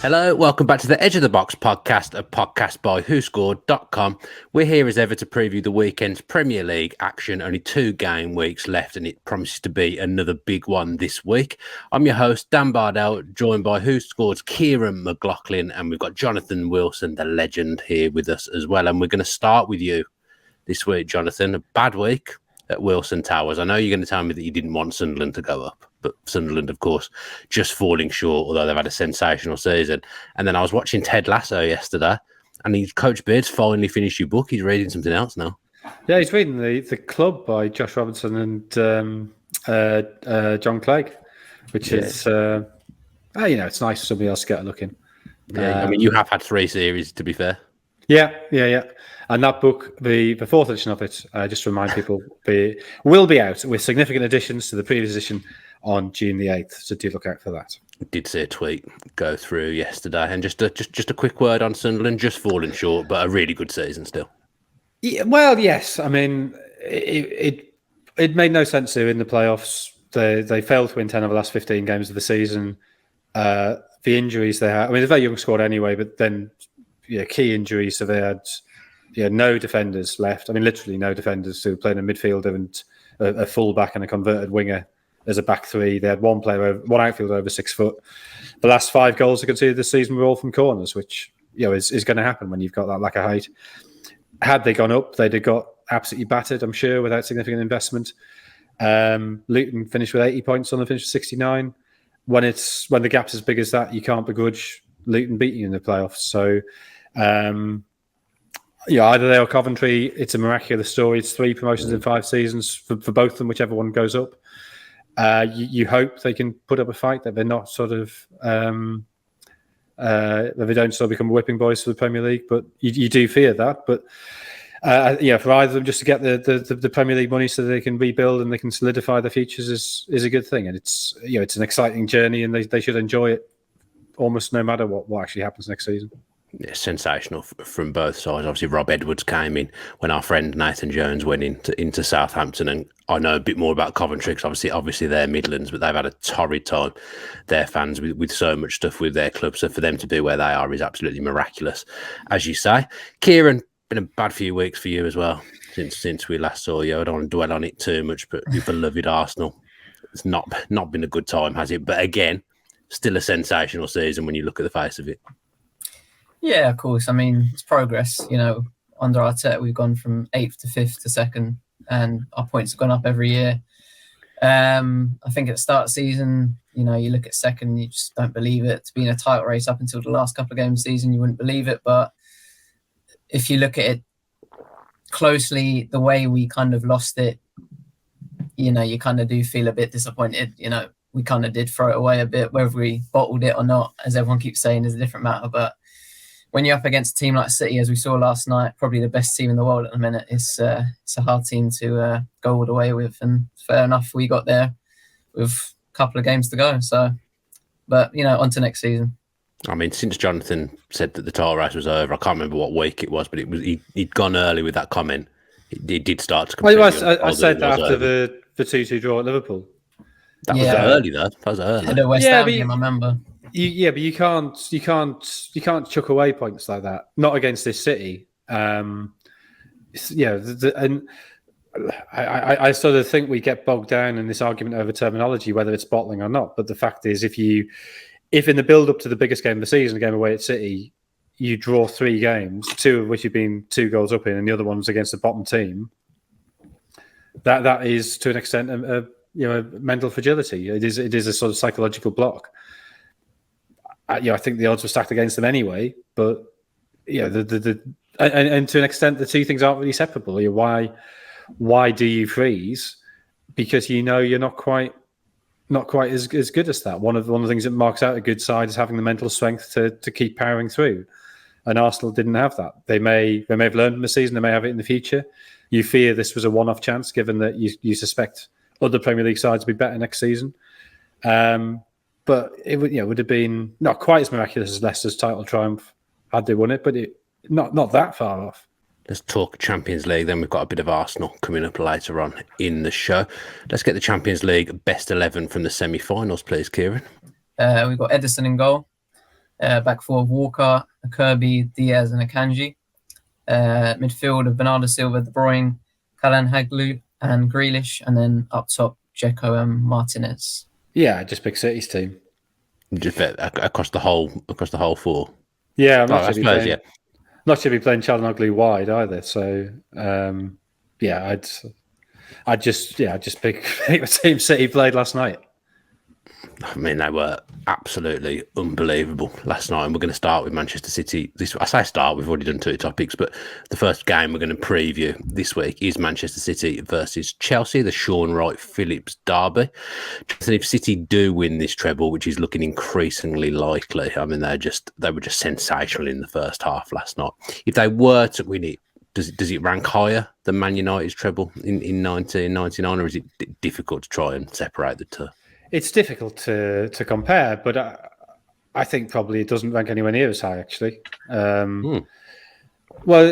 Hello, welcome back to the Edge of the Box podcast, a podcast by WhoScored.com. We're here as ever to preview the weekend's Premier League action. Only 2 game weeks left, and it promises to be another big one this week. I'm your host, Dan Bardell, joined by WhoScored's Ciarán McLoughlin, and we've got Jonathan Wilson, the legend, here with us as well. And we're going to start with you this week, Jonathan. A bad week at Wilson Towers. I know you're going to tell me that you didn't want Sunderland to go up, but Sunderland, of course, just falling short, although they've had a sensational season. And then I was watching Ted Lasso yesterday, and Coach Beard's finally finished your book. He's reading something else now. Yeah, he's reading The Club by Josh Robinson and John Clegg, which is, it's nice for somebody else to get a look in. Yeah, I mean, you have had 3 series, to be fair. Yeah. And that book, the 4th edition of it, just to remind people, will be out with significant additions to the previous edition on June the 8th. So do look out for that. I did see a tweet go through yesterday, and just a quick word on Sunderland, just falling short, but a really good season still. Yeah, well, yes. I mean, it made no sense to in the playoffs. They failed to win 10 of the last 15 games of the season. The injuries they had, I mean, it's a very young squad anyway, but then key injuries. So they had no defenders left. I mean, literally no defenders. So playing a midfielder and a fullback and a converted winger as a back 3. They had one outfielder over 6 foot. The last 5 goals they conceded this season were all from corners, which is going to happen when you've got that lack of height. Had they gone up, they'd have got absolutely battered, I'm sure, without significant investment. Luton finished with 80 points, on the finish with 69. When the gap's as big as that, you can't begrudge Luton beating you in the playoffs. So, either they or Coventry. It's a miraculous story. It's 3 promotions in 5 seasons for both of them, whichever one goes up. You hope they can put up a fight, that they're not sort of that they don't sort of become whipping boys for the Premier League. But you do fear that. But for either of them just to get the Premier League money so they can rebuild and they can solidify their futures is a good thing. And it's an exciting journey, and they should enjoy it almost no matter what actually happens next season. Yeah, sensational from both sides. Obviously, Rob Edwards came in when our friend Nathan Jones went into Southampton, and I know a bit more about Coventry because obviously they're Midlands, but they've had a torrid time. Their fans with so much stuff with their club, so for them to be where they are is absolutely miraculous, as you say. Ciarán, been a bad few weeks for you as well since we last saw you. I don't want to dwell on it too much, but your beloved Arsenal, it's not been a good time, has it? But again, still a sensational season when you look at the face of it. Yeah, of course. I mean, it's progress. Under Arteta, we've gone from 8th to 5th to 2nd, and our points have gone up every year. I think at the start of the season, you look at 2nd, you just don't believe it. To be in a title race up until the last couple of games of the season, you wouldn't believe it. But if you look at it closely, the way we kind of lost it, you kind of do feel a bit disappointed. We kind of did throw it away a bit. Whether we bottled it or not, as everyone keeps saying, is a different matter. But when you're up against a team like City, as we saw last night, probably the best team in the world at the minute, it's a hard team to go all the way with. And fair enough, we got there with a couple of games to go. So, but, on to next season. I mean, since Jonathan said that the title race was over, I can't remember what week it was, but he'd gone early with that comment. It did start to. Well, I said that after the 2-2 draw at Liverpool. That was early, though. That was early. The West Ham game, I remember. But you can't chuck away points like that. Not against this City. And I sort of think we get bogged down in this argument over terminology, whether it's bottling or not. But the fact is, if in the build up to the biggest game of the season, a game away at City, you draw 3 games, 2 of which you've been 2 goals up in, and the other one's against the bottom team, that is to an extent a mental fragility. It is a sort of psychological block. I think the odds were stacked against them anyway, but and to an extent, the 2 things aren't really separable. Why do you freeze? Because you're not quite as good as that. One of the things that marks out a good side is having the mental strength to keep powering through. And Arsenal didn't have that. They may have learned in the season. They may have it in the future. You fear this was a one-off chance, given that you suspect other Premier League sides will be better next season. But it would have been not quite as miraculous as Leicester's title triumph had they won it, but not that far off. Let's talk Champions League. Then we've got a bit of Arsenal coming up later on in the show. Let's get the Champions League best 11 from the semi-finals, please, Ciarán. We've got Ederson in goal. Back four of Walker, Kirby, Diaz, and Akanji. Midfield of Bernardo Silva, De Bruyne, Calhanoglu, and Grealish, and then up top, Dzeko and Martinez. Yeah, just pick City's team. Just across the whole four. Yeah, I'm not I sure suppose, yeah. Not sure he'd be playing Calhanoglu wide either. So I'd just pick the team City played last night. I mean, they were absolutely unbelievable last night. And we're going to start with Manchester City. I say start, we've already done two topics, but the first game we're going to preview this week is Manchester City versus Chelsea, the Sean Wright-Phillips derby. And if City do win this treble, which is looking increasingly likely, I mean, they were just sensational in the first half last night. If they were to win it, does it rank higher than Man United's treble in 1999, or is it difficult to try and separate the two? It's difficult to compare, but I think probably it doesn't rank anywhere near as high, actually. Well,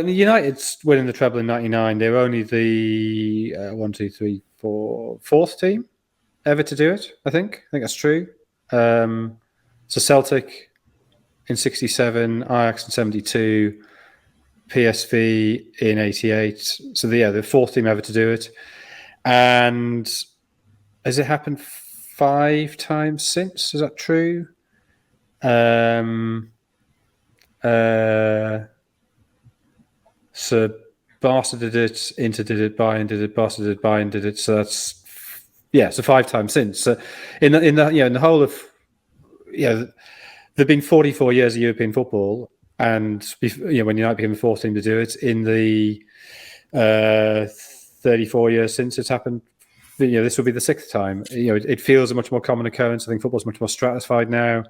United's winning the treble in 99. They're only the 4th team ever to do it, I think. I think that's true. So Celtic in 67, Ajax in 72, PSV in 88. So, the 4th team ever to do it. And has it happened 5 times since? Is that true? So Barca did it, Inter did it, Bayern did it, Barca did it, Bayern did it. So that's so 5 times since. So in the whole of there've been 44 years of European football, and when United became the 4th team to do it, in the 34 years since it's happened. This will be the 6th time. It feels a much more common occurrence. I think football's much more stratified now.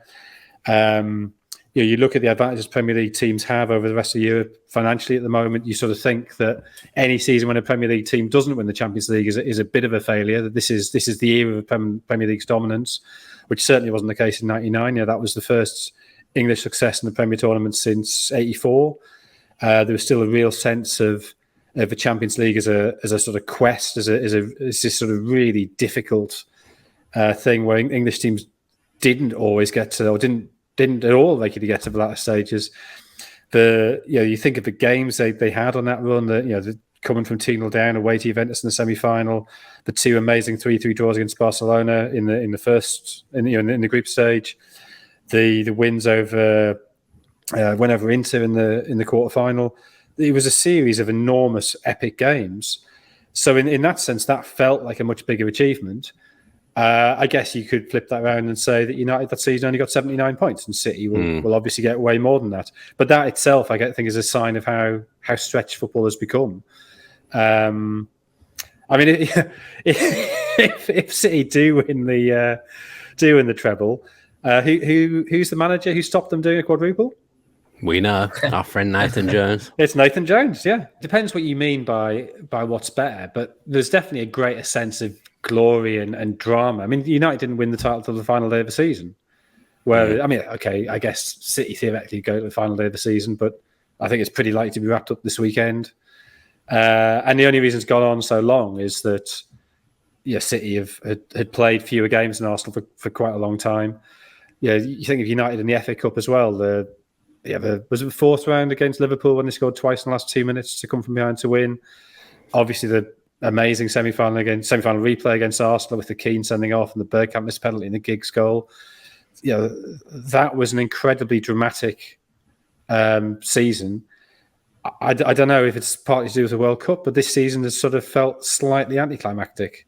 You look at the advantages Premier League teams have over the rest of Europe financially at the moment. You sort of think that any season when a Premier League team doesn't win the Champions League is a bit of a failure. That this is the era of Premier League's dominance, which certainly wasn't the case in '99. That was the first English success in the Premier tournament since '84. There was still a real sense of the Champions League as a sort of quest, as this sort of really difficult thing where English teams didn't always get to, or didn't at all regularly get to the latter stages. You think of the games they had on that run, coming from 2-0 down away to Juventus in the semi-final, the 2 amazing 3-3 draws against Barcelona in the group stage, the wins over whenever Inter in the quarterfinal. It was a series of enormous, epic games. So in that sense, that felt like a much bigger achievement. I guess you could flip that around and say that United that season only got 79 points, and City will obviously get way more than that. But that itself, I think, is a sign of how stretched football has become. I mean, if City do win the treble, who's the manager who stopped them doing a quadruple? We know, our friend Nathan Jones. It's Nathan Jones, yeah. Depends what you mean by what's better, but there's definitely a greater sense of glory and drama. I mean, United didn't win the title till the final day of the season. I mean, okay, I guess City theoretically go to the final day of the season, but I think it's pretty likely to be wrapped up this weekend. And the only reason it's gone on so long is that City had played fewer games than Arsenal for quite a long time. You think of United in the FA Cup as well. Was it the 4th round against Liverpool when they scored twice in the last 2 minutes to come from behind to win? Obviously, the amazing semi-final replay against Arsenal with the Keane sending off and the Bergkamp missed penalty and the Giggs goal. That was an incredibly dramatic season. I don't know if it's partly to do with the World Cup, but this season has sort of felt slightly anticlimactic.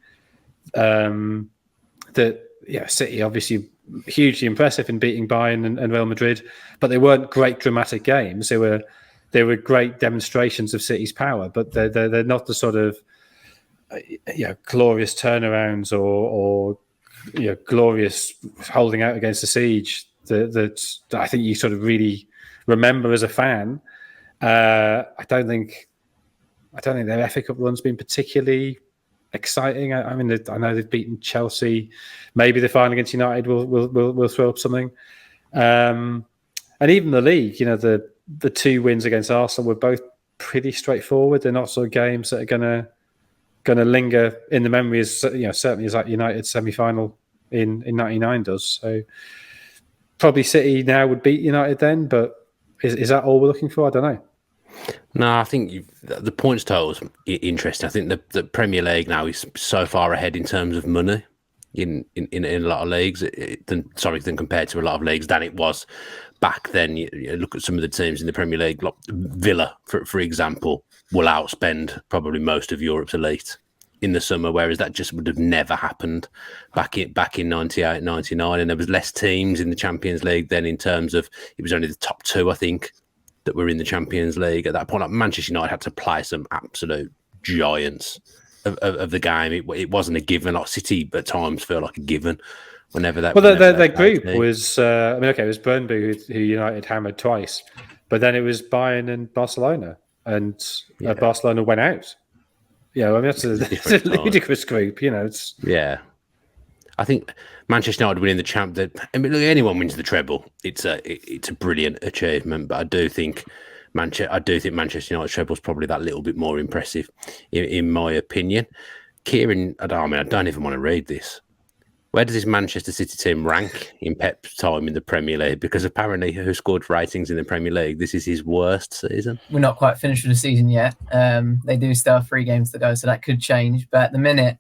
City obviously hugely impressive in beating Bayern and Real Madrid, but they weren't great dramatic games. They were great demonstrations of City's power, but they're not the sort of glorious turnarounds or glorious holding out against the siege that I think you sort of really remember as a fan. I don't think their FA Cup run's been particularly exciting. I mean, I know they've beaten Chelsea. Maybe the final against United will throw up something. And even the league, the 2 wins against Arsenal were both pretty straightforward. They're not sort of games that are going to linger in the memory, as, certainly as that United semi-final in '99 does. So probably City now would beat United then, but is that all we're looking for? I don't know. No, I think the points total's interesting. I think the Premier League now is so far ahead in terms of money in a lot of leagues than compared to a lot of leagues than it was back then. You look at some of the teams in the Premier League, like Villa, for example, will outspend probably most of Europe's elite in the summer, whereas that just would have never happened back in 98, 99, and there was less teams in the Champions League then in terms of it was only the top two, I think, that were in the Champions League at that point. Like Manchester United had to play some absolute giants of the game. It wasn't a given. Like City at times feel like a given whenever that. Well, their group was. It was Burnley who United hammered twice, but then it was Bayern and Barcelona, and Barcelona went out. That's a ludicrous group. It's I think Manchester United winning the champ. Look, anyone wins the treble, it's a brilliant achievement. But I do think Manchester United treble is probably that little bit more impressive, in my opinion. Ciarán, I don't even want to read this. Where does this Manchester City team rank in Pep's time in the Premier League? Because apparently, who scored ratings in the Premier League? This is his worst season. We're not quite finished with the season yet. They do still have 3 games to go, so that could change. But at the minute,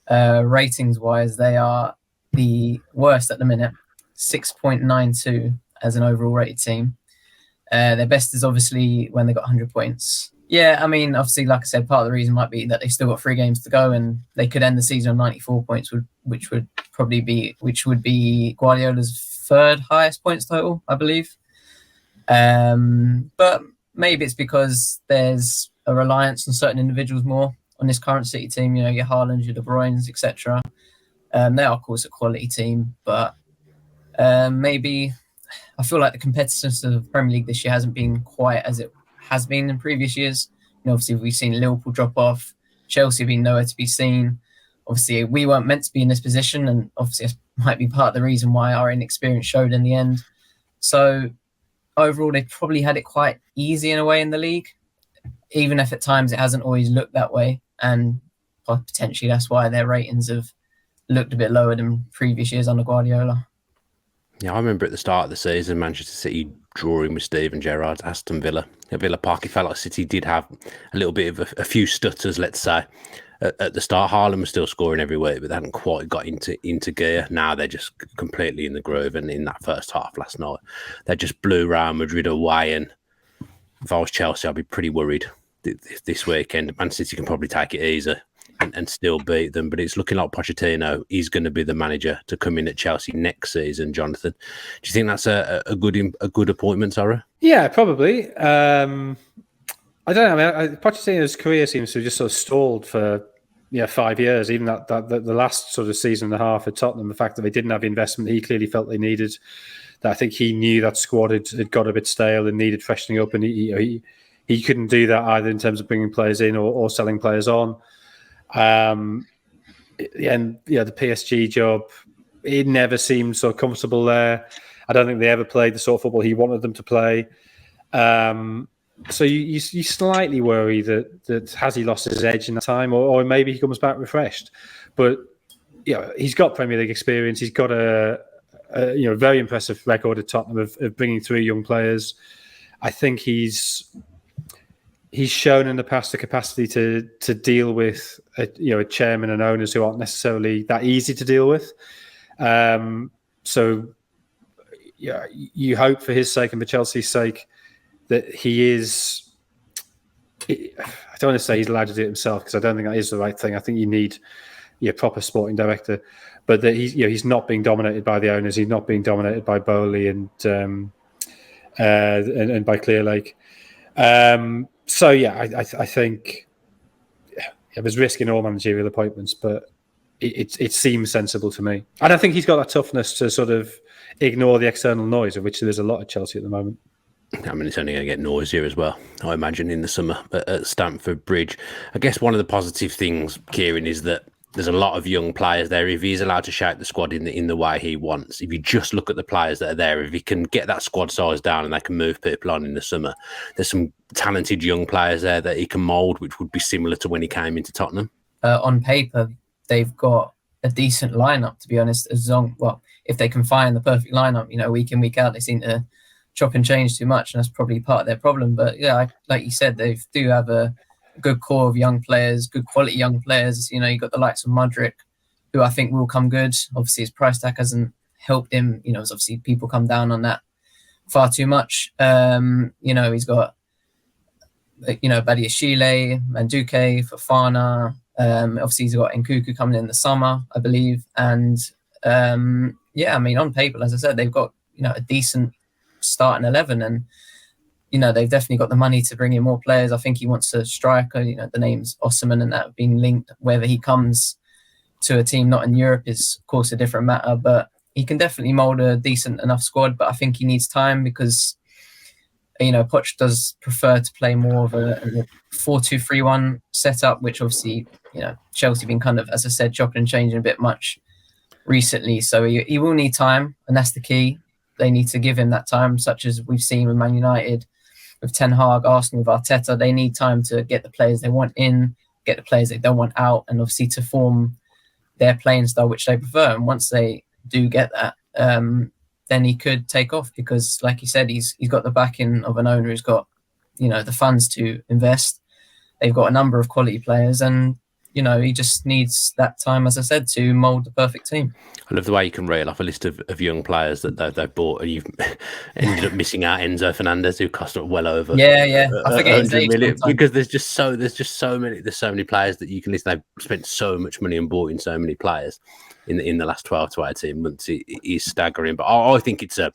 ratings-wise, they are the worst at the minute, 6.92 as an overall rated team. Their best is obviously when they got 100 points. Yeah, obviously, like I said, part of the reason might be that they've still got 3 games to go, and they could end the season on 94 points, which would be Guardiola's 3rd highest points total, I believe. But maybe it's because there's a reliance on certain individuals more on this current City team. Your Haaland, your De Bruyne's, etc. They are, of course, a quality team, but maybe I feel like the competitiveness of the Premier League this year hasn't been quite as it has been in previous years. Obviously, we've seen Liverpool drop off. Chelsea have been nowhere to be seen. Obviously, we weren't meant to be in this position, and obviously, this might be part of the reason why our inexperience showed in the end. So, overall, they've probably had it quite easy in a way in the league, even if at times it hasn't always looked that way. And potentially that's why their ratings have looked a bit lower than previous years under Guardiola. Yeah, I remember at the start of the season, Manchester City drawing with Steven Gerrard's Aston Villa at Villa Park. It felt like City did have a little bit of a few stutters, let's say, at the start. Haaland was still scoring every week, but they hadn't quite got into gear. Now they're just completely in the groove. And in that first half last night, they just blew Real Madrid away. And if I was Chelsea, I'd be pretty worried this weekend. Man City can probably take it easy and still beat them, but it's looking like Pochettino is going to be the manager to come in at Chelsea next season. Jonathan, do you think that's a good appointment, Sarah? Yeah, probably. I don't know. Pochettino's career seems to have just sort of stalled for 5 years. Even that the last sort of season and a half at Tottenham, the fact that they didn't have the investment he clearly felt they needed. That I think he knew that squad had got a bit stale and needed freshening up, and he couldn't do that either in terms of bringing players in or selling players on. And the PSG job, it never seemed so comfortable there. I don't think they ever played the sort of football he wanted them to play. So you slightly worry that has he lost his edge in that time, or maybe he comes back refreshed. But he's got Premier League experience. He's got a very impressive record at Tottenham of bringing through young players. I think he's shown in the past the capacity to deal with a chairman and owners who aren't necessarily that easy to deal with. So you hope for his sake and for Chelsea's sake that he is. I don't want to say he's allowed to do it himself, because I don't think that is the right thing. I think you need a proper sporting director, but that he's not being dominated by the owners. He's not being dominated by Bowley and by Clearlake. So I think there's risk in all managerial appointments, but it seems sensible to me. And I think he's got that toughness to sort of ignore the external noise, of which there's a lot at Chelsea at the moment. I mean, it's only going to get noisier as well, I imagine, in the summer at Stamford Bridge. I guess one of the positive things, Ciarán, is that there's a lot of young players there. If he's allowed to shape the squad in the way he wants, if you just look at the players that are there, if he can get that squad size down and they can move people on in the summer, there's some talented young players there that he can mould, which would be similar to when he came into Tottenham. On paper, they've got a decent lineup, to be honest. If they can find the perfect lineup, week in, week out, they seem to chop and change too much, and that's probably part of their problem. But yeah, like you said, they do have a good core of young players, good quality young players. You've got the likes of Mudryk, who I think will come good. Obviously, his price tag hasn't helped him. As obviously people come down on that far too much. He's got Badiashile, Manduke, Fofana. Obviously, he's got Nkuku coming in the summer, I believe. And on paper, as I said, they've got a decent starting 11, and they've definitely got the money to bring in more players. I think he wants a striker. The name's Osimhen, and that have been linked. Whether he comes to a team not in Europe is, of course, a different matter. But he can definitely mould a decent enough squad. But I think he needs time because Poch does prefer to play more of a 4-2-3-1 setup, which obviously, Chelsea been kind of, as I said, chopping and changing a bit much recently. So he will need time, and that's the key. They need to give him that time, such as we've seen with Man United, with Ten Hag, Arsenal, with Arteta. They need time to get the players they want in, get the players they don't want out, and obviously to form their playing style, which they prefer. And once they do get that, then he could take off because, like you said, he's got the backing of an owner who's got, the funds to invest. They've got a number of quality players, and he just needs that time, as I said, to mould the perfect team. I love the way you can reel off a list of young players that they've bought, and you've ended up missing out Enzo Fernandez, who cost well over I forget his age million, because there's so many players that you can list. They've spent so much money and bought in so many players in the last 12 to 18 months. It is staggering, but I think it's a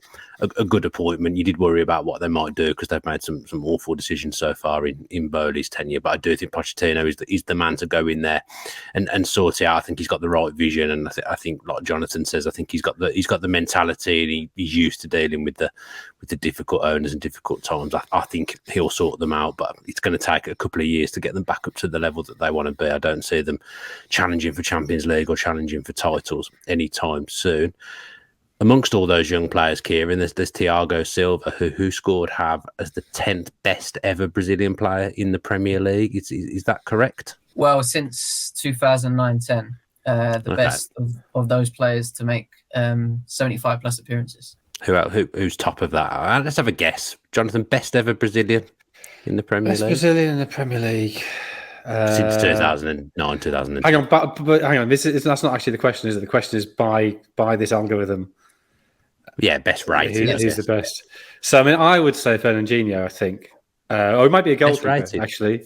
good appointment. You did worry about what they might do because they've made some awful decisions so far in Bowley's tenure, but I do think Pochettino is the man to go in there and sort it out. I think he's got the right vision, and I think like Jonathan says, I think he's got the mentality, and he's used to dealing with the difficult owners and difficult times. I think he'll sort them out, but it's going to take a couple of years to get them back up to the level that they want to be. I don't see them challenging for Champions League or challenging for titles anytime soon. Amongst all those young players, Ciarán, there's Thiago Silva, who scored have as the 10th best ever Brazilian player in the Premier League. Is that correct? Well, since 2009-10, best of those players to make 75 plus appearances. Who's top of that? Let's have a guess. Jonathan, best ever Brazilian in the Premier League? Best Brazilian in the Premier League. Since 2009, 2010. Hang on, but hang on. That's not actually the question, is it? The question is by this algorithm. Yeah, best rated. Who's the best? So, I would say Fernandinho, I think. Or it might be a goalkeeper, actually.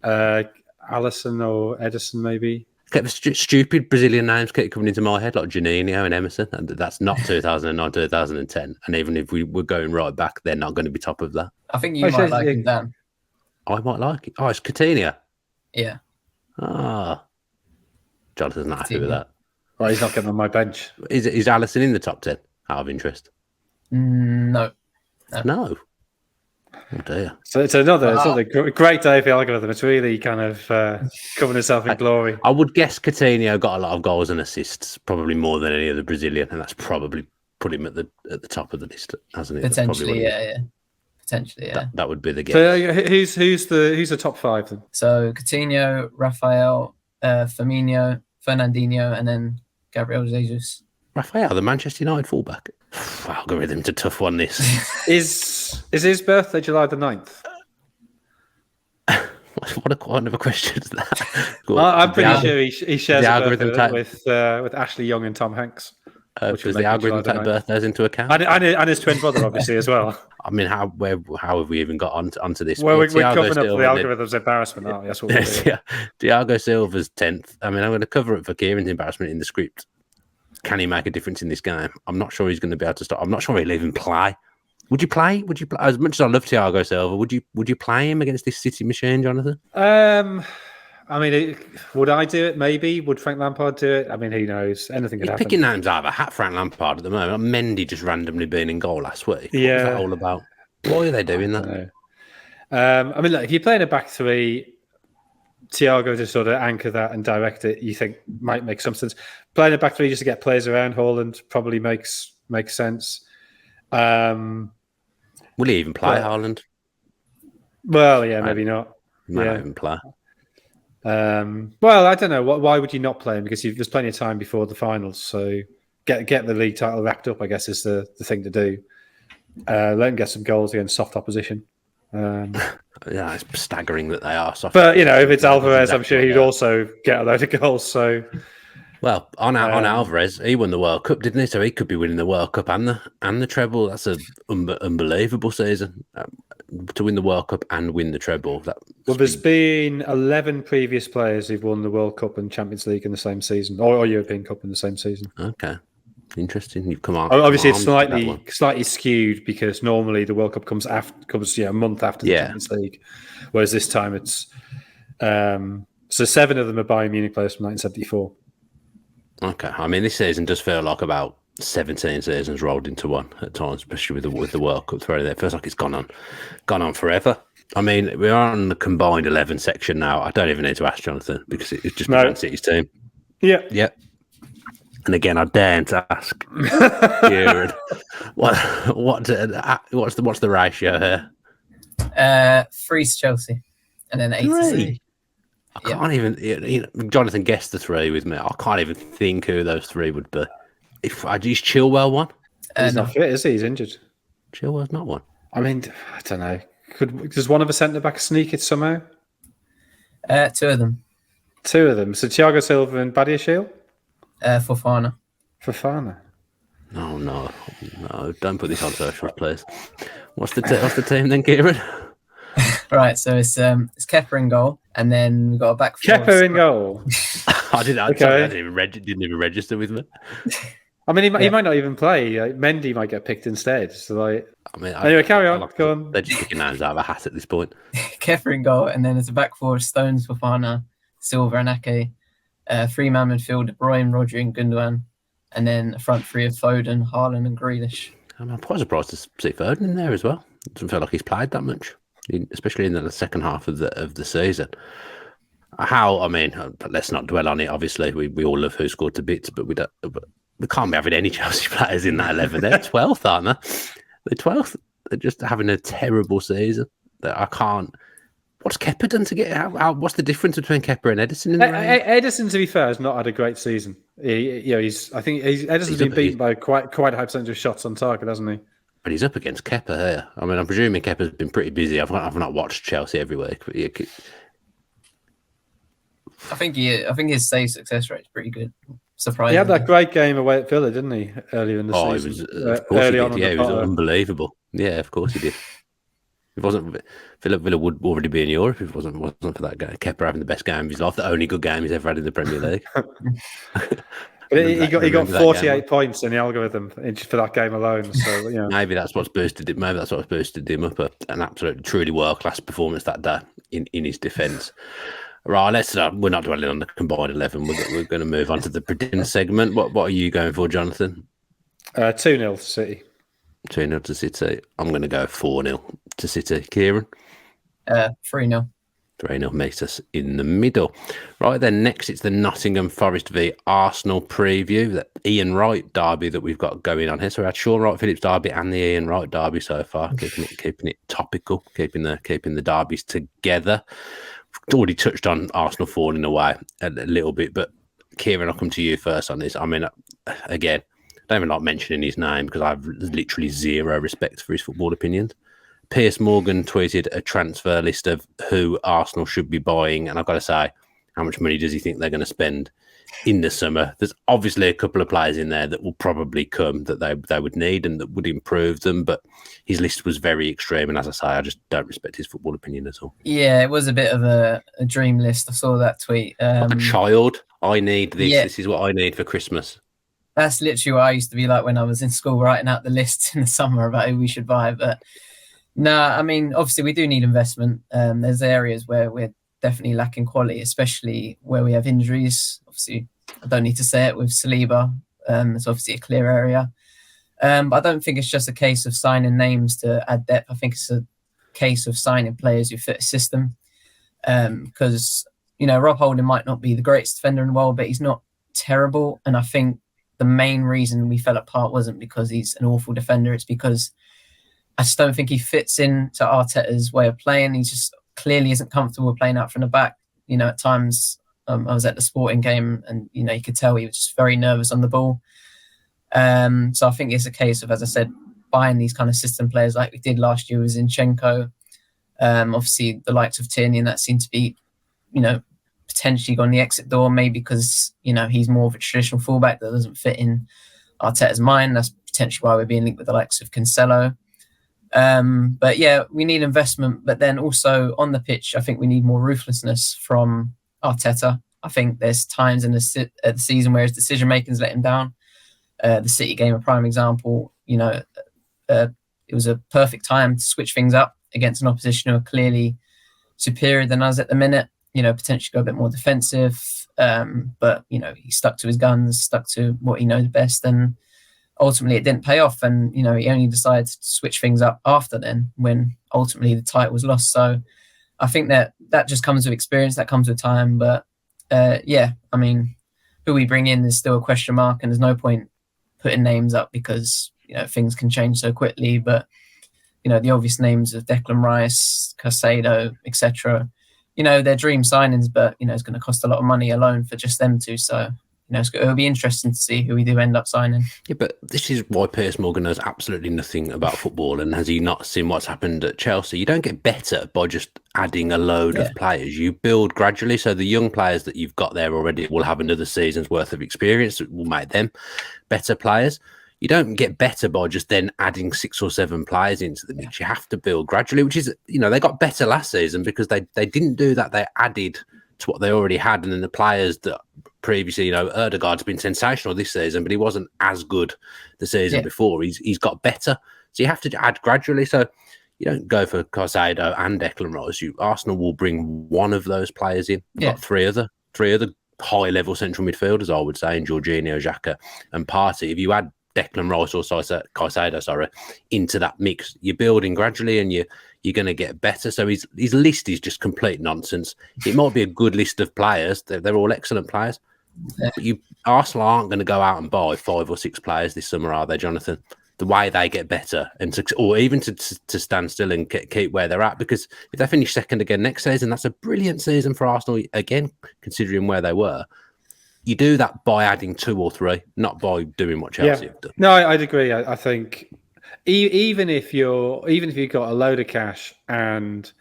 Alisson or Edison, maybe. Stupid Brazilian names keep coming into my head, like Juninho and Emerson. And that's not 2009, 2010. And even if we were going right back, they're not going to be top of that. I think you might like him, Dan. I might like it. Oh, it's Coutinho. Yeah. Jonathan's not happy with that. Well, he's not getting on my bench. Is Alisson in the top 10 out of interest? No. Oh dear. So it's another great day for the algorithm. It's really kind of covering itself in glory. I would guess Coutinho got a lot of goals and assists, probably more than any other Brazilian, and that's probably put him at the top of the list, hasn't it? Potentially, yeah. Potentially, yeah. That would be the guess. So who's the top five then? So Coutinho, Rafael, Firmino, Fernandinho, and then Gabriel Jesus. Rafael, the Manchester United fullback. Algorithm's a tough one, this. Is his birthday July the 9th? What a kind of a question is that? I'm pretty sure he shares the algorithm with Ashley Young and Tom Hanks. Does the algorithm take birthdays into account? And his twin brother, obviously, as well. How have we even got onto this? Well, we're covering up the algorithm's embarrassment, aren't we? That's what we're doing. Thiago Silva's 10th. I'm going to cover it for Ciarán's embarrassment in the script. Can he make a difference in this game? I'm not sure he's going to be able to stop. I'm not sure he'll even play. Would you play? As much as I love Thiago Silva, would you play him against this City machine, Jonathan? Would I do it? Maybe. Would Frank Lampard do it? Who knows? Anything could happen. Picking names out of a hat, Frank Lampard at the moment. Mendy just randomly being in goal last week. What was that all about? Why are they doing that? Look, if you're playing a back three, Thiago to sort of anchor that and direct it, you think might make some sense. Playing a back three just to get players around Haaland probably makes sense. Will he even play Haaland? Well, yeah, maybe not. Might not even play. Well, I don't know. Why would you not play him? Because there's plenty of time before the finals. So get the league title wrapped up, I guess, is the thing to do. Let him get some goals against soft opposition. Yeah, it's staggering that they are soft. But, if it's Alvarez, I'm sure he'd also get a load of goals. So, well, on Alvarez, he won the World Cup, didn't he? So he could be winning the World Cup and the treble. That's an unbelievable season to win the World Cup and win the treble. There's been 11 previous players who've won the World Cup and Champions League in the same season, or European Cup in the same season. Okay, interesting. You've come on. Obviously, it's slightly skewed because normally the World Cup comes a month after the Champions League, whereas this time it's so 7 of them are Bayern Munich players from 1974. Okay, I mean this season does feel like about 17 seasons rolled into one at times, especially with the World Cup throw there. It feels like it's gone on forever. I mean, we're on the combined 11 section now. I don't even need to ask Jonathan because it's just Man City's team. Yeah. And again, I dare to ask Ciarán, what's the ratio here? 3 to Chelsea, and then 8 to City. I can't even. Jonathan guessed the 3 with me. I can't even think who those 3 would be. Is Chilwell one? He's not fit, is he? He's injured. Chilwell's not one. I mean, I don't know. Does one of the centre backs sneak it somehow? 2 of them. 2 of them. So Thiago Silva and Badiashile? Fofana. Oh no! Don't put this on social, please. What's the team then, Ciarán? Right, so it's Kepa in goal, and then we've got a back 4. Kepa in goal. I didn't even register with me. I mean, he might not even play. Mendy might get picked instead. So, anyway, carry on. Go on. They're just picking names out of a hat at this point. Kepa in goal, and then it's a back 4: Stones, Fofana, Silva, and Ake. 3-man midfield: De Bruyne, Rodri, and Gundogan, and then a front 3 of Foden, Haaland, and Grealish. I'm quite surprised to see Foden in there as well. It doesn't feel like he's played that much, especially in the second half of the season. Let's not dwell on it. Obviously, we all love Who Scored to bits, but we can't be having any Chelsea players in that 11. They're 12th, aren't they? They're 12th. They're just having a terrible season. I can't. What's Kepa done to get out? What's the difference between Kepa and Ederson? Ederson, to be fair, has not had a great season. Ederson's been beaten by quite a high percentage of shots on target, hasn't he? But he's up against Kepa here. I mean, I'm presuming Kepa's been pretty busy. I've not watched Chelsea every week, but I think his save success rate is pretty good. Surprising. He had that great game away at Villa, didn't he? Earlier in the season. It was unbelievable. Yeah, of course he did. If it wasn't, Villa would already be in Europe if it wasn't for that guy. Kepa having the best game of his life, the only good game he's ever had in the Premier League. He got 48 points in the algorithm for that game alone. So maybe that's what's boosted it. Maybe that's what's boosted him up. An absolute, truly world class performance that day in his defence. Right, we're not dwelling on the combined 11. We're going to move on to the prediction segment. What are you going for, Jonathan? 2-0 to City. 2-0 to City. I'm going to go 4-0 to City. Ciarán? 3-0. 3-0 meets us in the middle. Right then, next it's the Nottingham Forest v Arsenal preview, the Ian Wright derby that we've got going on here. So we had Sean Wright-Phillips derby and the Ian Wright derby so far, keeping it topical, keeping the derbies together. We've already touched on Arsenal falling away a little bit, but Ciarán, I'll come to you first on this. I mean, again, I don't even like mentioning his name because I've literally zero respect for his football opinions. Piers Morgan tweeted a transfer list of who Arsenal should be buying, and I've got to say, how much money does he think they're going to spend in the summer? There's obviously a couple of players in there that will probably come that they would need and that would improve them, but his list was very extreme, and as I say, I just don't respect his football opinion at all. Yeah, it was a bit of a dream list. I saw that tweet. Like a child, I need this. Yeah. This is what I need for Christmas. That's literally what I used to be like when I was in school, writing out the lists in the summer about who we should buy, but no, I mean, obviously we do need investment. There's areas where we're definitely lacking quality, especially where we have injuries. Obviously, I don't need to say it with Saliba. It's obviously a clear area. But I don't think it's just a case of signing names to add depth. I think it's a case of signing players who fit a system. Because, Rob Holding might not be the greatest defender in the world, but he's not terrible. And I think the main reason we fell apart wasn't because he's an awful defender. It's because I just don't think he fits into Arteta's way of playing. He just clearly isn't comfortable playing out from the back. at times I was at the Sporting game, and you could tell he was just very nervous on the ball. So I think it's a case of, as I said, buying these kind of system players like we did last year with Zinchenko. Obviously, the likes of Tierney, and that seemed to be, potentially gone the exit door, maybe because he's more of a traditional fullback that doesn't fit in Arteta's mind. That's potentially why we're being linked with the likes of Cancelo. But yeah, we need investment, but then also on the pitch, I think we need more ruthlessness from Arteta. I think there's times in the season where his decision making has let him down. The City game, a prime example. It was a perfect time to switch things up against an opposition who are clearly superior than us at the minute. Potentially go a bit more defensive, but he stuck to his guns, stuck to what he knows best, and ultimately it didn't pay off. And he only decided to switch things up after then, when ultimately the title was lost. So I think that just comes with experience, that comes with time. But who we bring in is still a question mark, and there's no point putting names up because things can change so quickly. But the obvious names of Declan Rice, Caicedo, etc. They're dream signings, but it's going to cost a lot of money alone for just them two. So it'll be interesting to see who we do end up signing. Yeah, but this is why Piers Morgan knows absolutely nothing about football. And has he not seen what's happened at Chelsea? You don't get better by just adding a load of players. You build gradually. So the young players that you've got there already will have another season's worth of experience that will make them better players. You don't get better by just then adding 6 or 7 players into the mix. You have to build gradually, which is, they got better last season because they didn't do that. They added to what they already had. And then the players that previously, Ødegaard's been sensational this season, but he wasn't as good the season before. He's got better. So you have to add gradually. So you don't go for Caicedo and Declan Rice. Arsenal will bring one of those players in. You've got three other high-level central midfielders, I would say, in Jorginho, Xhaka and Partey. If you add Declan Rice or Caicedo, into that mix, you're building gradually and you're going to get better. So his list is just complete nonsense. It might be a good list of players. They're all excellent players. Yeah. But Arsenal aren't going to go out and buy 5 or 6 players this summer, are they, Jonathan? The way they get better or even to stand still and keep where they're at, because if they finish second again next season, that's a brilliant season for Arsenal again, considering where they were. You do that by adding 2 or 3, not by doing what Chelsea have done. No, I'd agree. I think even if you've got a load of cash and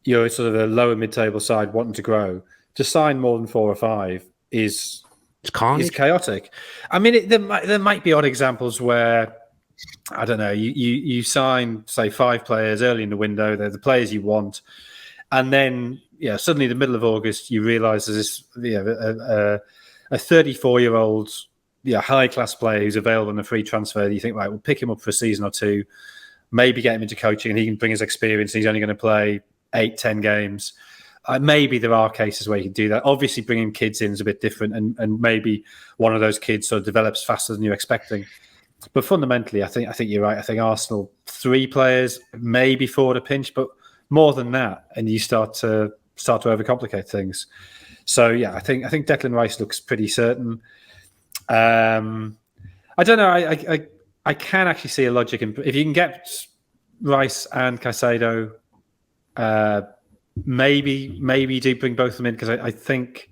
you're sort of a lower mid-table side wanting to grow, to sign more than 4 or 5 is chaotic. I mean, there might be odd examples where, I don't know, you sign, say, 5 players early in the window. They're the players you want, and then suddenly the middle of August you realise there's this a 34-year-old high-class player who's available on a free transfer. You think, right, we'll pick him up for a season or 2, maybe get him into coaching, and he can bring his experience. And he's only going to play 8-10 games. Maybe there are cases where you can do that. Obviously, bringing kids in is a bit different, and maybe one of those kids sort of develops faster than you're expecting. But fundamentally, I think you're right. I think Arsenal 3 players, maybe 4 at a pinch, but more than that, and you start to overcomplicate things. So I think Declan Rice looks pretty certain. I don't know. I can actually see a logic in if you can get Rice and Caicedo. Maybe do bring both of them in, because I think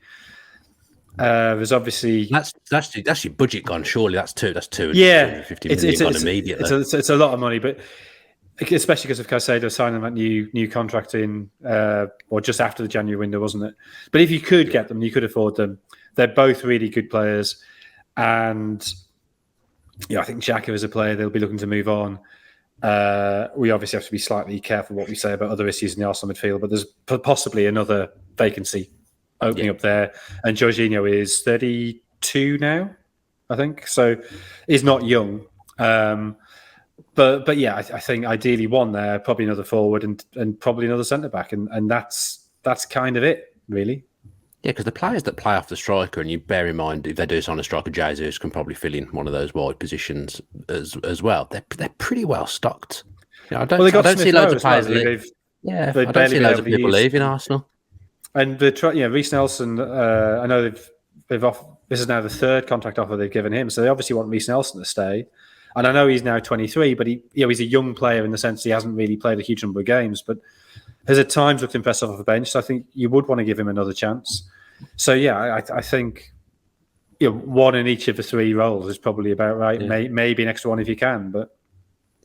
there's obviously that's your budget gone. Surely that's two. Yeah, 50 million gone immediately. It's a lot of money, but especially because of Caicedo signing that new contract in or just after the January window, wasn't it? But if you could get them, you could afford them. They're both really good players, and I think Xhaka is a player they'll be looking to move on. We obviously have to be slightly careful what we say about other issues in the Arsenal midfield, but there's possibly another vacancy opening up there. And Jorginho is 32 now, I think, so he's not young. But I think ideally one there, probably another forward, and probably another centre back, and that's kind of it, really. Yeah, because the players that play off the striker, and you bear in mind if they do sign a striker, Jesus can probably fill in one of those wide positions as well. They're pretty well stocked. I don't see loads of players leave. I don't see loads of people leaving Arsenal. And Reece Nelson, I know they've this is now the 3rd contract offer they've given him, so they obviously want Reece Nelson to stay. And I know he's now 23, but he's a young player in the sense he hasn't really played a huge number of games. But has at times looked impressive off the bench. So I think you would want to give him another chance. So yeah, I think one in each of the three roles is probably about right. Yeah. Maybe an extra one if you can, but.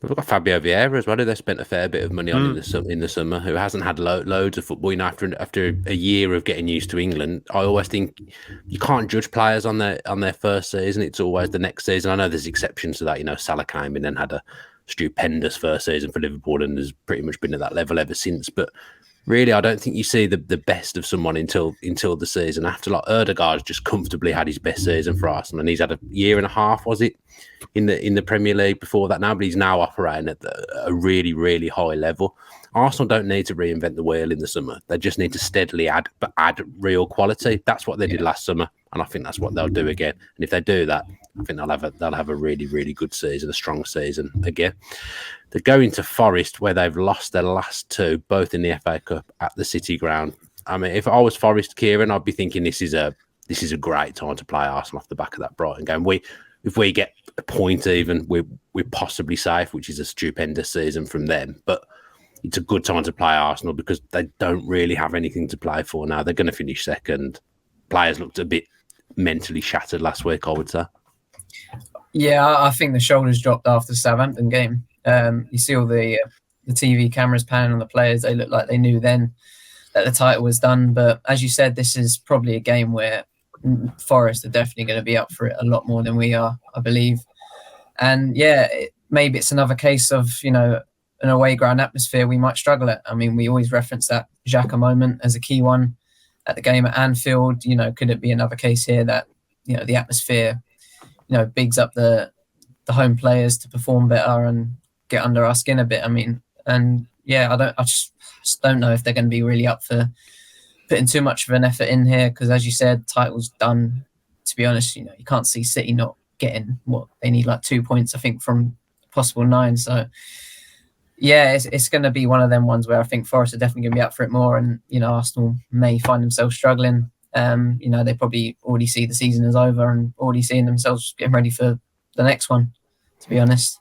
We've got Fabio Vieira as well, who they spent a fair bit of money on in the summer, who hasn't had loads of football. After a year of getting used to England, I always think you can't judge players on their first season. It's always the next season. I know there's exceptions to that. Salah came in and had a stupendous first season for Liverpool and has pretty much been at that level ever since. But really, I don't think you see the best of someone until the season after. Like Ødegaard's just comfortably had his best season for Arsenal, and he's had a year and a half, was it, in the Premier League before that now, but he's now operating at a really, really high level. Arsenal don't need to reinvent the wheel in the summer. They just need to steadily add real quality. That's what they did last summer, and I think that's what they'll do again. And if they do that, I think they'll have a really, really good season, a strong season again. They're going to Forest, where they've lost their last two, both in the FA Cup at the City Ground. I mean, if I was Forest, Ciarán, I'd be thinking this is a great time to play Arsenal off the back of that Brighton game. If we get a point even, we're possibly safe, which is a stupendous season from them. But it's a good time to play Arsenal because they don't really have anything to play for now. They're going to finish second. Players looked a bit mentally shattered last week, I would say. Yeah, I think the shoulders dropped after the Southampton game. You see all the TV cameras panning on the players. They look like they knew then that the title was done. But as you said, this is probably a game where Forest are definitely going to be up for it a lot more than we are, I believe. And yeah, maybe it's another case of, an away ground atmosphere we might struggle at. I mean, we always reference that Xhaka moment as a key one at the game at Anfield. Could it be another case here that, the atmosphere, bigs up the home players to perform better and get under our skin a bit? I mean, and yeah, I just don't know if they're going to be really up for putting too much of an effort in here, because as you said, title's done. To be honest, you can't see City not getting what they need, like 2 points, I think, from possible 9. So yeah, it's going to be one of them ones where I think Forest are definitely going to be up for it more, and Arsenal may find themselves struggling. They probably already see the season is over and already seeing themselves getting ready for the next one, to be honest.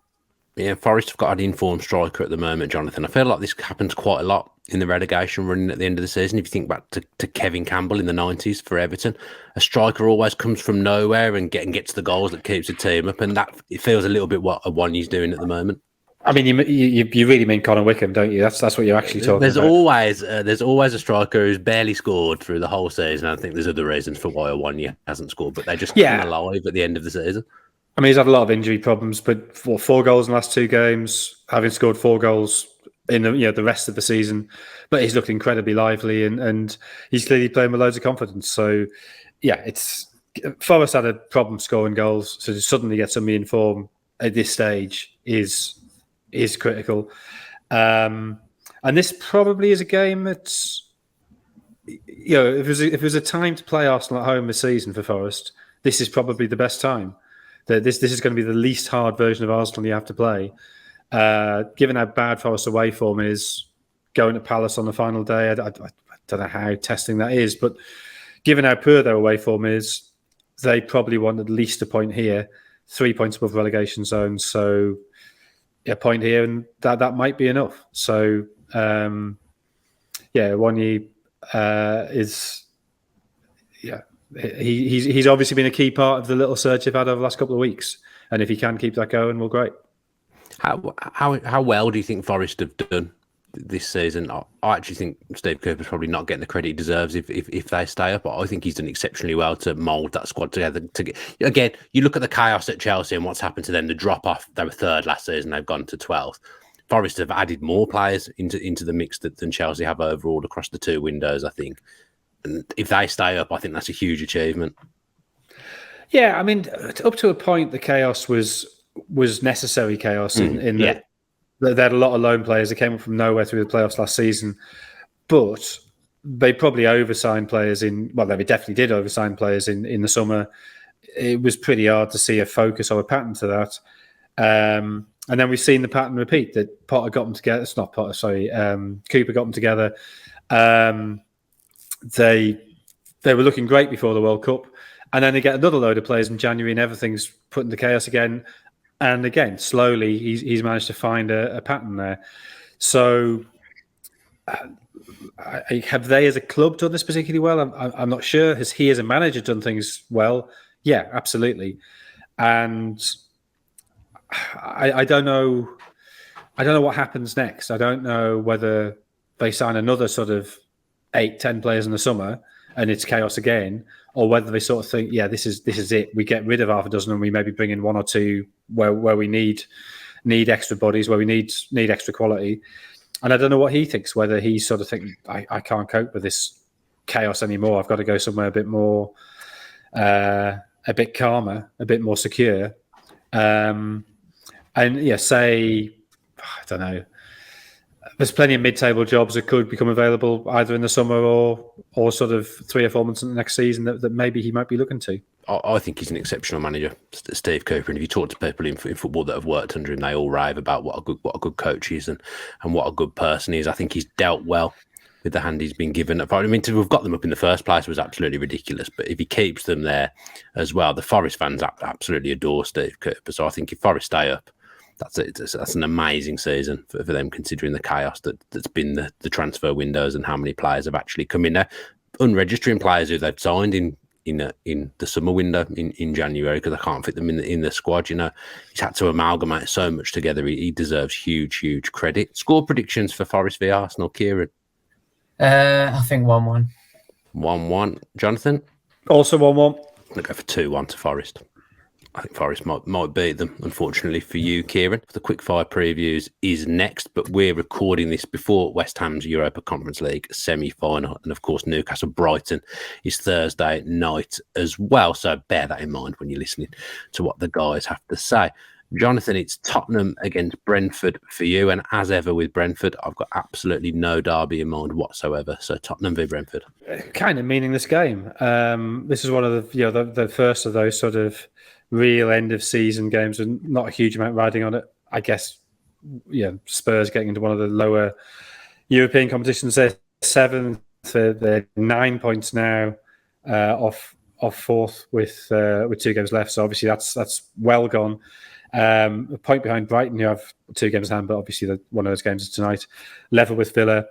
Yeah, Forest have got an informed striker at the moment, Jonathan. I feel like this happens quite a lot in the relegation running at the end of the season. If you think back to Kevin Campbell in the 90s for Everton, a striker always comes from nowhere and gets the goals that keeps the team up, and that it feels a little bit what Awoniyi's doing at the moment. I mean, you really mean Connor Wickham, don't you? That's what you're actually talking about. There's always a striker who's barely scored through the whole season. I think there's other reasons for why Awoniyi hasn't scored, but they just come alive at the end of the season. I mean, he's had a lot of injury problems, but 4 goals in the last 2 games, having scored 4 goals in the rest of the season. But he's looked incredibly lively, and he's clearly playing with loads of confidence. So, yeah, Forest had a problem scoring goals, so to suddenly get somebody in form at this stage is critical. And this probably is a game that's, if it was a time to play Arsenal at home this season for Forest, this is probably the best time. This is going to be the least hard version of Arsenal you have to play. Given how bad Forest away form is, going to Palace on the final day, I don't know how testing that is, but given how poor their away form is, they probably want at least a point here, 3 points above relegation zone. So a point here, and that might be enough. So Awoniyi is he's obviously been a key part of the little surge they've had over the last couple of weeks, and if he can keep that going, well, great. How well do you think Forest have done this season? I actually think Steve Cooper's probably not getting the credit he deserves if they stay up. I think he's done exceptionally well to mould that squad together. Again, you look at the chaos at Chelsea and what's happened to them. The drop off, they were 3rd last season. They've gone to 12th. Forest have added more players into the mix than Chelsea have overall across the 2 windows, I think. And if they stay up, I think that's a huge achievement. Yeah, I mean, up to a point, the chaos was necessary chaos in that they had a lot of loan players that came up from nowhere through the playoffs last season, but they probably oversigned players they definitely did oversigne players in the summer. It was pretty hard to see a focus or a pattern to that. And then we've seen the pattern repeat, that Potter got them together. It's not Potter, sorry. Cooper got them together. They were looking great before the World Cup. And then they get another load of players in January and everything's put into chaos again. And again, slowly, he's managed to find a pattern there. So have they as a club done this particularly well? I'm not sure. Has he as a manager done things well? Yeah, absolutely. And I don't know. I don't know what happens next. I don't know whether they sign another sort of 8-10 players in the summer and it's chaos again, or whether they sort of think, yeah, this is it. We get rid of half a dozen and we maybe bring in one or two where we need extra bodies, where we need extra quality. And I don't know what he thinks, whether he sort of thinks, I can't cope with this chaos anymore. I've got to go somewhere a bit more, a bit calmer, a bit more secure. And yeah, say, I don't know, there's plenty of mid-table jobs that could become available either in the summer or sort of 3 or 4 months in the next season that maybe he might be looking to. I think he's an exceptional manager, Steve Cooper. And if you talk to people in football that have worked under him, they all rave about what a good coach he is and what a good person he is. I think he's dealt well with the hand he's been given. I mean, to have got them up in the first place was absolutely ridiculous. But if he keeps them there as well, the Forest fans absolutely adore Steve Cooper. So I think if Forest stay up, that's an amazing season for them, considering the chaos that's been the transfer windows and how many players have actually come in there. Unregistering players who they've signed in the summer window in January because I can't fit them in the squad. You know, he's had to amalgamate so much together. He deserves huge credit. Score predictions for Forest v Arsenal, Ciarán? I think 1-1. 1-1. Jonathan? Also 1-1. I'll go for 2-1 to Forest. I think Forest might beat them, unfortunately for you, Ciarán. The Quickfire previews is next, but we're recording this before West Ham's Europa Conference League semi-final. And, of course, Newcastle-Brighton is Thursday night as well. So bear that in mind when you're listening to what the guys have to say. Jonathan, it's Tottenham against Brentford for you. And as ever with Brentford, I've got absolutely no derby in mind whatsoever. So Tottenham v Brentford. Kind of meaningless game. This is one of the first of those sort of real end of season games and not a huge amount riding on it. I guess, Spurs getting into one of the lower European competitions. They're 7th. They're 9 points now off fourth with 2 games left. So obviously that's well gone. A point behind Brighton, who have 2 games in hand, but obviously one of those games is tonight. Level with Villa.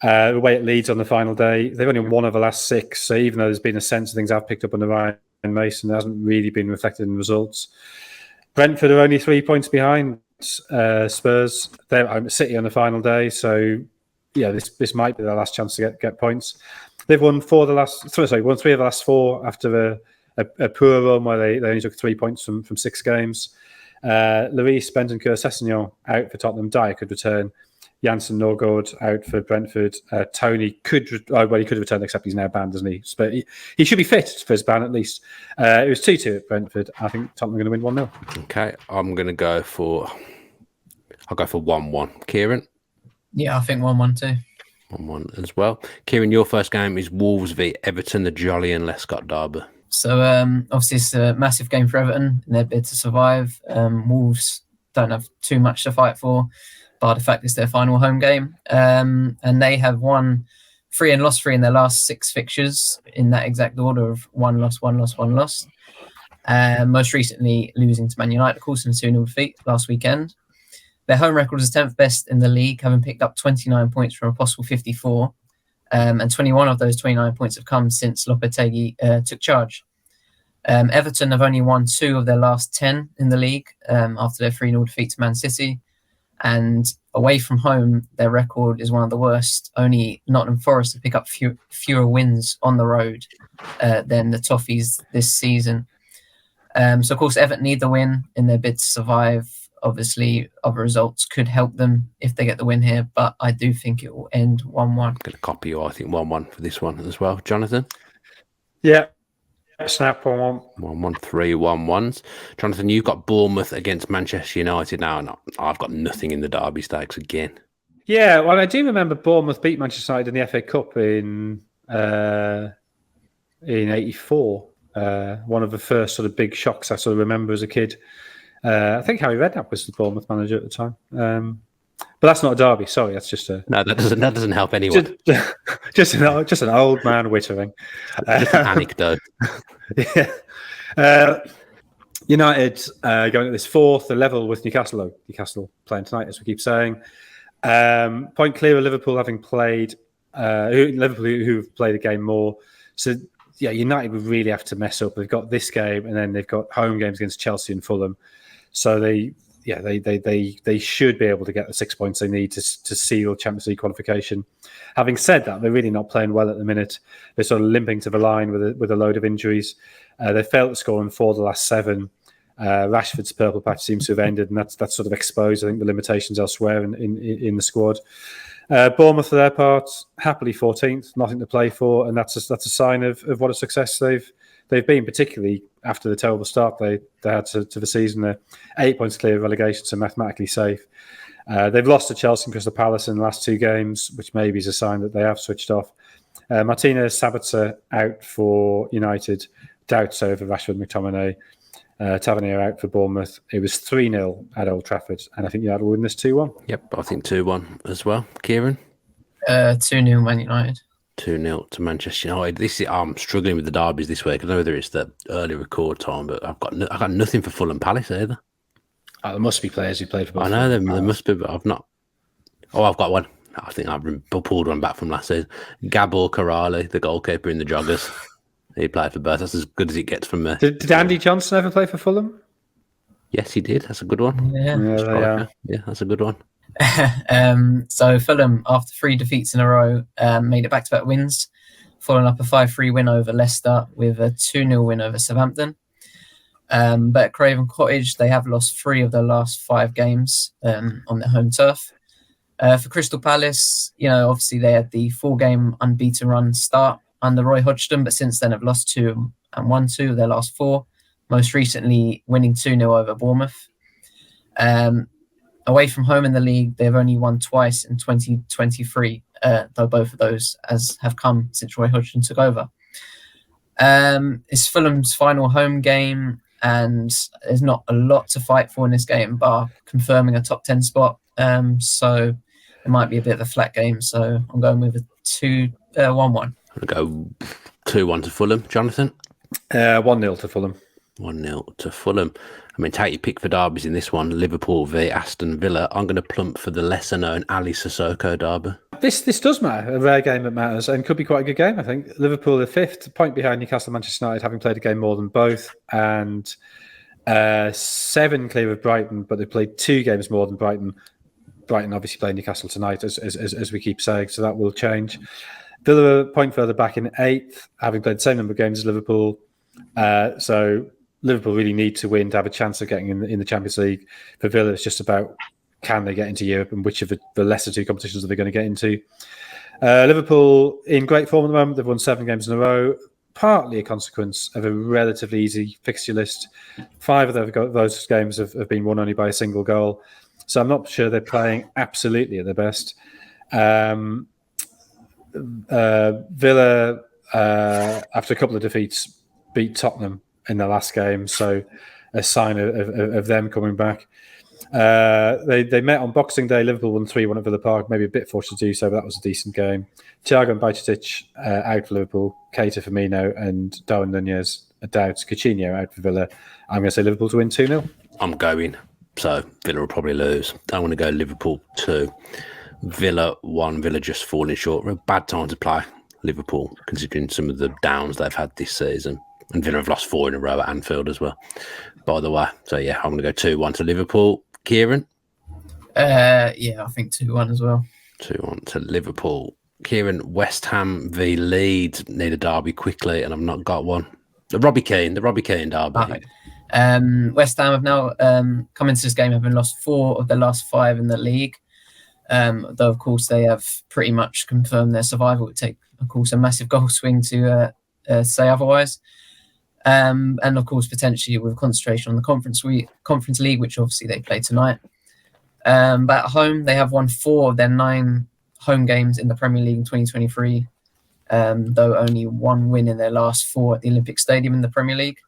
The way it leads on the final day, they've only won over the last 6. So even though there's been a sense of things I've picked up on the Ryan Mason, it hasn't really been reflected in the results. Brentford are only 3 points behind Spurs. They're City on the final day, so this might be their last chance to get points. They've won 3 of the last 4 after a poor run where they only took 3 points from 6 games. Lloris, Bentancur, Sessegnon out for Tottenham. Dyer could return. Janssen Norgård out for Brentford. Tony could he could return, except he's now banned, doesn't he? But he should be fit for his ban at least. It was 2-2 at Brentford. I think Tottenham are going to win 1-0. Okay, I'll go for 1-1. Ciarán? Yeah, I think 1-1 too. 1-1 as well. Ciarán, your first game is Wolves v Everton, the Jolly and Lescott derby. So obviously it's a massive game for Everton in their bid to survive. Wolves don't have too much to fight for, but the fact it's their final home game. And they have won 3 and lost 3 in their last 6 fixtures in that exact order of 1 loss, 1 loss, 1 loss. Most recently losing to Man United, of course, in a 2-0 defeat last weekend. Their home record is 10th best in the league, having picked up 29 points from a possible 54. And 21 of those 29 points have come since Lopetegui took charge. Everton have only won 2 of their last 10 in the league after their 3-0 defeat to Man City. And away from home, their record is one of the worst. Only Nottingham Forest have picked up fewer wins on the road than the Toffees this season. So, of course, Everton need the win in their bid to survive. Obviously, other results could help them if they get the win here, but I do think it will end 1-1. I'm going to copy you, I think 1-1 for this one as well. Jonathan? Yeah. Snap 1-1. 1-1, 3 1-1s. Jonathan, you've got Bournemouth against Manchester United now, and I've got nothing in the Derby stakes again. Yeah, well, I do remember Bournemouth beat Manchester United in the FA Cup in '84. One of the first sort of big shocks I sort of remember as a kid. I think Harry Redknapp was the Bournemouth manager at the time. But that's not a derby. Sorry, that's just a... No, that doesn't help anyone. Just an old man wittering. Just an anecdote. Yeah. United going at this 4th, the level with Newcastle. Newcastle playing tonight, as we keep saying. Point clear of Liverpool, having played Liverpool who've played a game more. So yeah, United would really have to mess up. They've got this game, and then they've got home games against Chelsea and Fulham. So they should be able to get the 6 points they need to seal Champions League qualification. Having said that, they're really not playing well at the minute. They're sort of limping to the line with a load of injuries. They failed to score in 4 of the last 7. Rashford's purple patch seems to have ended, and that's sort of exposed, I think, the limitations elsewhere in the squad. Bournemouth, for their part, happily 14th, nothing to play for, and that's a sign of what a success they've been, particularly after the terrible start they had to the season. They're 8 points clear of relegation, so mathematically safe. They've lost to Chelsea and Crystal Palace in the last 2 games, which maybe is a sign that they have switched off. Martinez, Sabitzer out for United, doubts over Rashford, McTominay. Tavernier out for Bournemouth. It was 3-0 at Old Trafford, and I think United will win this 2-1. Yep, I think 2-1 as well. Ciarán? 2-0 Man United. 2-0 to Manchester United. I'm struggling with the derbies this week. I don't know whether it's the early record time, but I've got nothing for Fulham Palace either. Oh, there must be players who played for both. I know there must be, but I've not. Oh, I've got one. I think I've pulled one back from last season. Gabor Karaly, the goalkeeper in the Joggers. He played for both. That's as good as it gets from me. Did Andy Johnson ever play for Fulham? Yes, he did. That's a good one. Yeah, that's a good one. So Fulham, after 3 defeats in a row, made it back-to-back wins, following up a 5-3 win over Leicester with a 2-0 win over Southampton. But at Craven Cottage, they have lost 3 of their last 5 games on their home turf. For Crystal Palace, obviously they had the 4-game unbeaten run start under Roy Hodgson, but since then have lost 2 and won 2 of their last 4, most recently winning 2-0 over Bournemouth. Away from home in the league, they've only won twice in 2023, though both of those have come since Roy Hodgson took over. It's Fulham's final home game, and there's not a lot to fight for in this game, bar confirming a top 10 spot. So it might be a bit of a flat game, so I'm going with a 1-1. I'm going to go 2-1 to Fulham. Jonathan? 1-0 to Fulham. 1-0 to Fulham. I mean, take your pick for derbies in this one. Liverpool v Aston Villa. I'm going to plump for the lesser-known Ali Sissoko derby. This does matter. A rare game that matters, and could be quite a good game, I think. Liverpool are 5th, point behind Newcastle and Manchester United, having played a game more than both, and 7 clear of Brighton, but they played 2 games more than Brighton. Brighton obviously playing Newcastle tonight, as we keep saying, so that will change. Villa a point further back in 8th, having played the same number of games as Liverpool. So Liverpool really need to win to have a chance of getting in the Champions League. For Villa, it's just about can they get into Europe and which of the lesser 2 competitions are they going to get into. Liverpool in great form at the moment. They've won 7 games in a row, partly a consequence of a relatively easy fixture list. 5 of those games have been won only by a single goal. So I'm not sure they're playing absolutely at their best. Villa, after a couple of defeats, beat Tottenham in their last game, so a sign of them coming back. They met on Boxing Day. Liverpool won 3-1 at Villa Park, maybe a bit forced to do so, but that was a decent game. Thiago and Bajcetic out for Liverpool, Keita, Firmino, and Darwin Nunez out. Coutinho out for Villa. I'm going to say Liverpool to win 2-0. I'm going, so Villa will probably lose. I want to go Liverpool 2. Villa 1, Villa just falling short. A bad time to play Liverpool, considering some of the downs they've had this season. And Villa have lost 4 in a row at Anfield as well, by the way. So, yeah, I'm going to go 2-1 to Liverpool. Ciarán? I think 2-1 as well. 2-1 to Liverpool. Ciarán, West Ham v Leeds need a derby quickly, and I've not got one. The Robbie Keane derby. West Ham have now come into this game having lost 4 of their last 5 in the league. Though, of course, they have pretty much confirmed their survival. It would take, of course, a massive goal swing to say otherwise. And, of course, potentially with concentration on the Conference League, which obviously they play tonight. But at home, they have won 4 of their 9 home games in the Premier League in 2023, though only 1 win in their last 4 at the Olympic Stadium in the Premier League.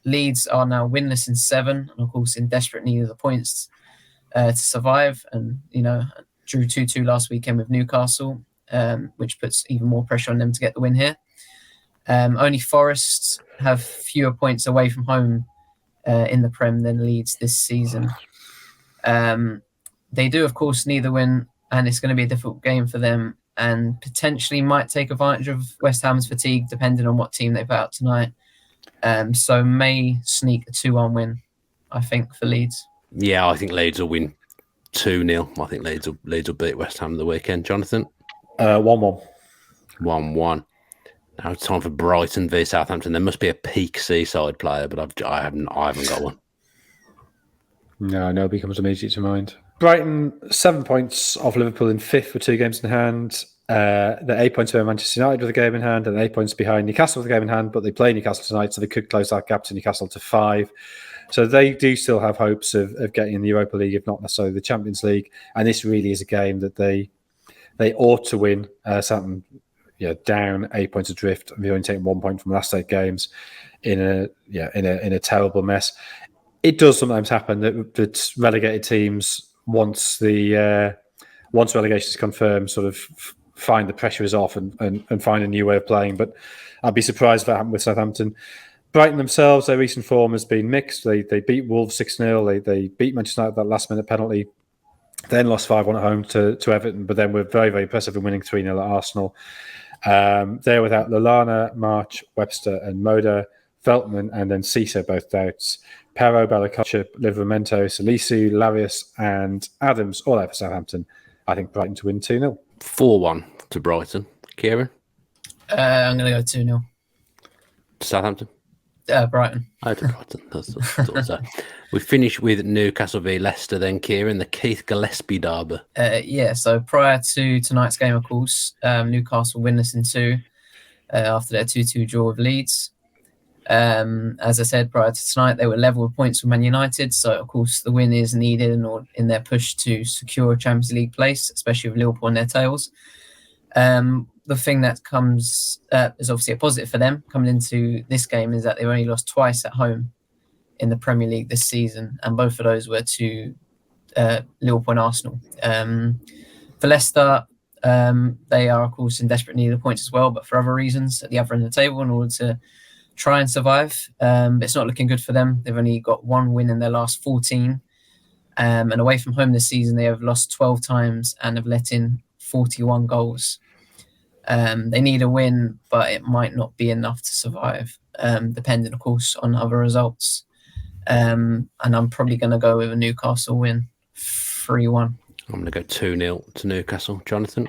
Leeds are now winless in 7, and, of course, in desperate need of the points to survive, and drew 2-2 last weekend with Newcastle, which puts even more pressure on them to get the win here. Only Forest have fewer points away from home in the Prem than Leeds this season. They do, of course, need the win, and it's going to be a difficult game for them and potentially might take advantage of West Ham's fatigue, depending on what team they put out tonight. So may sneak a 2-1 win, I think, for Leeds. Yeah, I think Leeds will win 2-0. I think Leeds will beat West Ham the weekend. Jonathan? 1-1. 1-1. Now it's time for Brighton v Southampton. There must be a peak Seaside player, but I haven't got one. No, nobody comes immediately to mind. Brighton, 7 points off Liverpool in 5th with 2 games in hand. They're 8 points behind Manchester United with a game in hand, and 8 points behind Newcastle with a game in hand, but they play Newcastle tonight, so they could close that gap to Newcastle to 5. So they do still have hopes of getting in the Europa League, if not necessarily the Champions League. And this really is a game that they ought to win. Southampton, down 8 points adrift. They've only taken 1 point from the last 8 games in a terrible mess. It does sometimes happen that relegated teams, once relegation is confirmed, sort of find the pressure is off and find a new way of playing. But I'd be surprised if that happened with Southampton. Brighton themselves, their recent form has been mixed. They beat Wolves 6-0. They beat Manchester United with that last minute penalty. Then lost 5-1 at home to Everton, but then were very, very impressive in winning 3-0 at Arsenal. They're without Lallana, March, Webster and Moda, Veltman and then Cisse both doubts. Pero, Balakocha, Livramento, Salisu, Larius and Adams all out for Southampton. I think Brighton to win 2-0. 4-1 to Brighton. Ciarán? I'm going to go 2-0. Southampton? Brighton. Oh, to Brighton. That's so. We finish with Newcastle v Leicester then, Ciarán, the Keith Gillespie derby. So prior to tonight's game, of course, Newcastle winless in 2 after their 2-2 draw with Leeds. As I said, prior to tonight, they were level with points with Man United. So, of course, the win is needed in their push to secure a Champions League place, especially with Liverpool on their tails. The thing that comes is obviously a positive for them coming into this game is that they've only lost twice at home in the Premier League this season, and both of those were to Liverpool and Arsenal. For Leicester, they are, of course, in desperate need of points as well, but for other reasons at the other end of the table in order to try and survive. It's not looking good for them. They've only got 1 win in their last 14. And away from home this season, they have lost 12 times and have let in 41 goals. They need a win, but it might not be enough to survive, depending, of course, on other results. And I'm probably going to go with a Newcastle win, 3-1. I'm going to go 2-0 to Newcastle. Jonathan?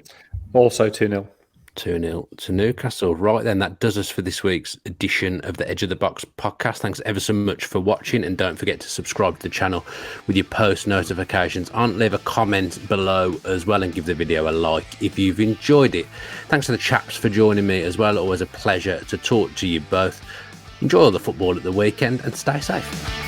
Also 2-0. 2-0 to Newcastle. Right then, that does us for this week's edition of the Edge of the Box podcast. Thanks ever so much for watching, and don't forget to subscribe to the channel with your post notifications on. Leave a comment below as well and give the video a like if you've enjoyed it. Thanks to the chaps for joining me as well. Always a pleasure to talk to you both. Enjoy all the football at the weekend and stay safe.